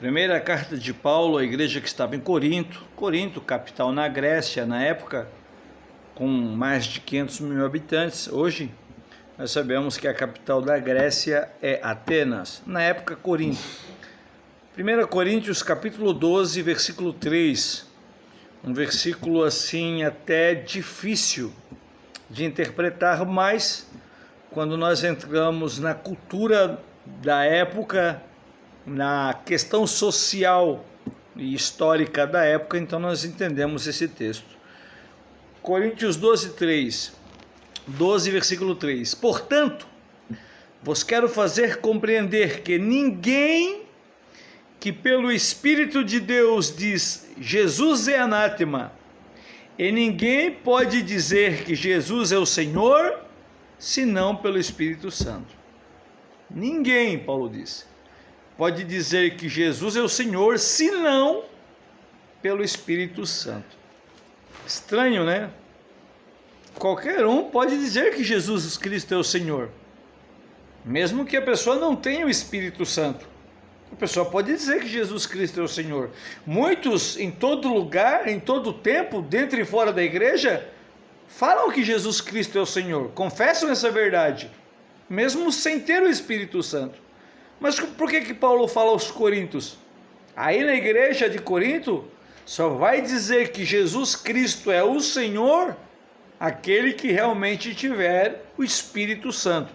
Primeira carta de Paulo à igreja que estava em Corinto. Corinto, capital na Grécia, na época, com mais de 500 mil habitantes. Hoje, nós sabemos que a capital da Grécia é Atenas. Na época, Corinto. 1 Coríntios, capítulo 12, versículo 3. Um versículo assim até difícil de interpretar, mas quando nós entramos na cultura da época, na questão social e histórica da época, então nós entendemos esse texto. Coríntios 12, versículo 3. Portanto, vos quero fazer compreender que ninguém que pelo Espírito de Deus diz Jesus é anátema, e ninguém pode dizer que Jesus é o Senhor, senão pelo Espírito Santo. Ninguém, Paulo diz, pode dizer que Jesus é o Senhor, senão pelo Espírito Santo. Estranho, né? Qualquer um pode dizer que Jesus Cristo é o Senhor, mesmo que a pessoa não tenha o Espírito Santo. A pessoa pode dizer que Jesus Cristo é o Senhor. Muitos, em todo lugar, em todo tempo, dentro e fora da igreja, falam que Jesus Cristo é o Senhor, confessam essa verdade, mesmo sem ter o Espírito Santo. Mas por que Paulo fala aos Coríntios? Aí na igreja de Corinto, só vai dizer que Jesus Cristo é o Senhor aquele que realmente tiver o Espírito Santo.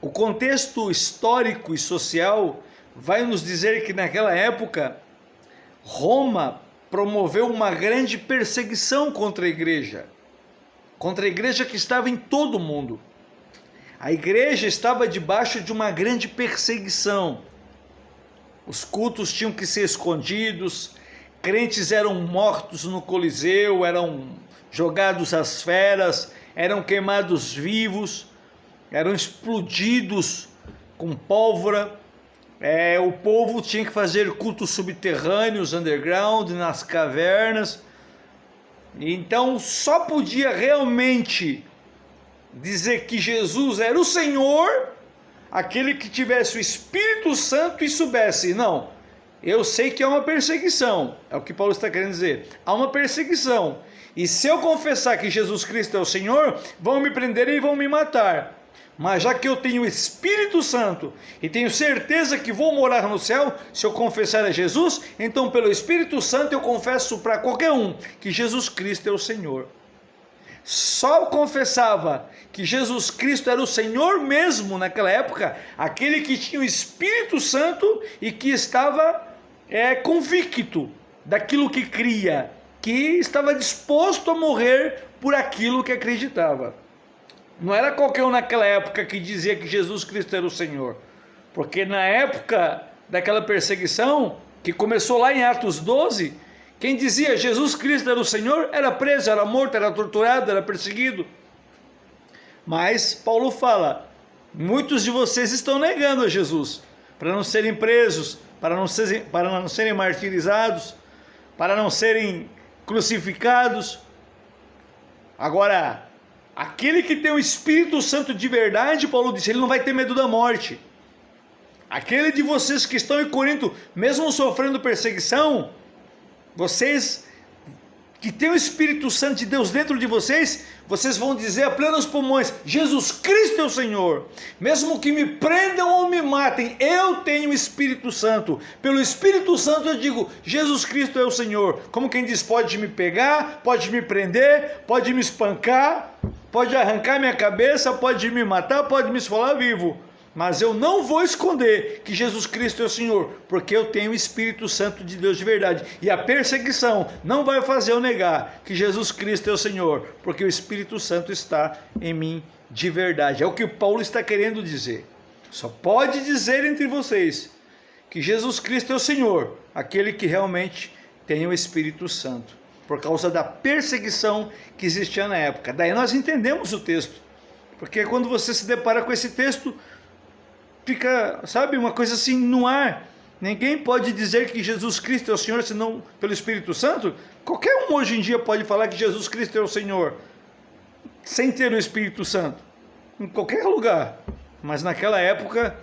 O contexto histórico e social vai nos dizer que naquela época, Roma promoveu uma grande perseguição contra a igreja que estava em todo o mundo. A igreja estava debaixo de uma grande perseguição. Os cultos tinham que ser escondidos, crentes eram mortos no Coliseu, eram jogados às feras, eram queimados vivos, eram explodidos com pólvora. O povo tinha que fazer cultos subterrâneos, underground, nas cavernas. Então só podia realmente dizer que Jesus era o Senhor aquele que tivesse o Espírito Santo e soubesse, não, eu sei que há uma perseguição, é o que Paulo está querendo dizer, há uma perseguição, e se eu confessar que Jesus Cristo é o Senhor, vão me prender e vão me matar. Mas já que eu tenho o Espírito Santo e tenho certeza que vou morar no céu, se eu confessar a Jesus, então pelo Espírito Santo eu confesso para qualquer um que Jesus Cristo é o Senhor. Só confessava que Jesus Cristo era o Senhor mesmo naquela época, aquele que tinha o Espírito Santo e que estava convicto daquilo que cria, que estava disposto a morrer por aquilo que acreditava. Não era qualquer um naquela época que dizia que Jesus Cristo era o Senhor, porque na época daquela perseguição, que começou lá em Atos 12, quem dizia Jesus Cristo era o Senhor, era preso, era morto, era torturado, era perseguido. Mas Paulo fala, muitos de vocês estão negando a Jesus, para não serem presos, para não serem martirizados, para não serem crucificados. Agora, aquele que tem o Espírito Santo de verdade, Paulo disse, ele não vai ter medo da morte. Aquele de vocês que estão em Corinto, mesmo sofrendo perseguição, vocês que têm o Espírito Santo de Deus dentro de vocês, vocês vão dizer a plenos pulmões, Jesus Cristo é o Senhor. Mesmo que me prendam ou me matem, eu tenho o Espírito Santo. Pelo Espírito Santo eu digo, Jesus Cristo é o Senhor. Como quem diz, pode me pegar, pode me prender, pode me espancar, pode arrancar minha cabeça, pode me matar, pode me esfolar vivo. Mas eu não vou esconder que Jesus Cristo é o Senhor, porque eu tenho o Espírito Santo de Deus de verdade. E a perseguição não vai fazer eu negar que Jesus Cristo é o Senhor, porque o Espírito Santo está em mim de verdade. É o que Paulo está querendo dizer. Só pode dizer entre vocês que Jesus Cristo é o Senhor, aquele que realmente tem o Espírito Santo, por causa da perseguição que existia na época. Daí nós entendemos o texto, porque quando você se depara com esse texto, fica, sabe, uma coisa assim no ar. Ninguém pode dizer que Jesus Cristo é o Senhor senão pelo Espírito Santo. Qualquer um hoje em dia pode falar que Jesus Cristo é o Senhor sem ter o Espírito Santo, em qualquer lugar. Mas naquela época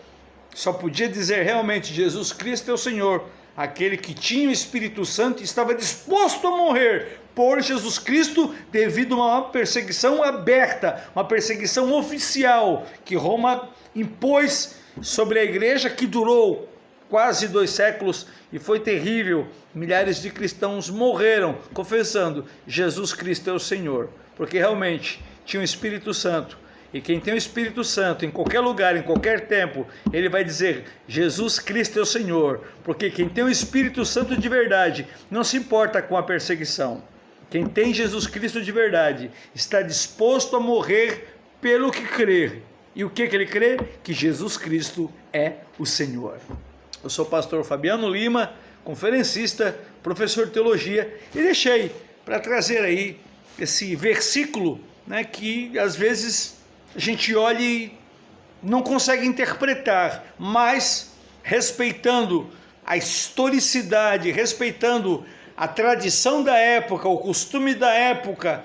só podia dizer realmente Jesus Cristo é o Senhor aquele que tinha o Espírito Santo e estava disposto a morrer por Jesus Cristo devido a uma perseguição aberta, uma perseguição oficial que Roma impôs sobre a igreja, que durou quase 2 séculos e foi terrível. Milhares de cristãos morreram confessando Jesus Cristo é o Senhor, porque realmente tinha o Espírito Santo. E quem tem o Espírito Santo em qualquer lugar, em qualquer tempo, ele vai dizer Jesus Cristo é o Senhor, porque quem tem o Espírito Santo de verdade não se importa com a perseguição. Quem tem Jesus Cristo de verdade está disposto a morrer pelo que crer. E o que ele crê? Que Jesus Cristo é o Senhor. Eu sou o pastor Fabiano Lima, conferencista, professor de teologia, e deixei para trazer aí esse versículo, né, que às vezes a gente olha e não consegue interpretar, mas respeitando a historicidade, respeitando a tradição da época, o costume da época,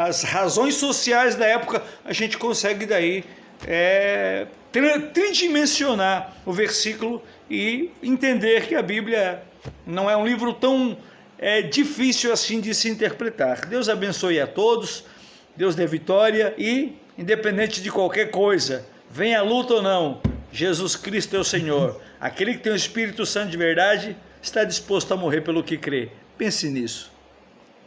as razões sociais da época, a gente consegue daí tridimensionar o versículo e entender que a Bíblia não é um livro tão difícil assim de se interpretar. Deus abençoe a todos, Deus dê vitória e, independente de qualquer coisa, venha a luta ou não, Jesus Cristo é o Senhor. Aquele que tem o Espírito Santo de verdade está disposto a morrer pelo que crê. Pense nisso.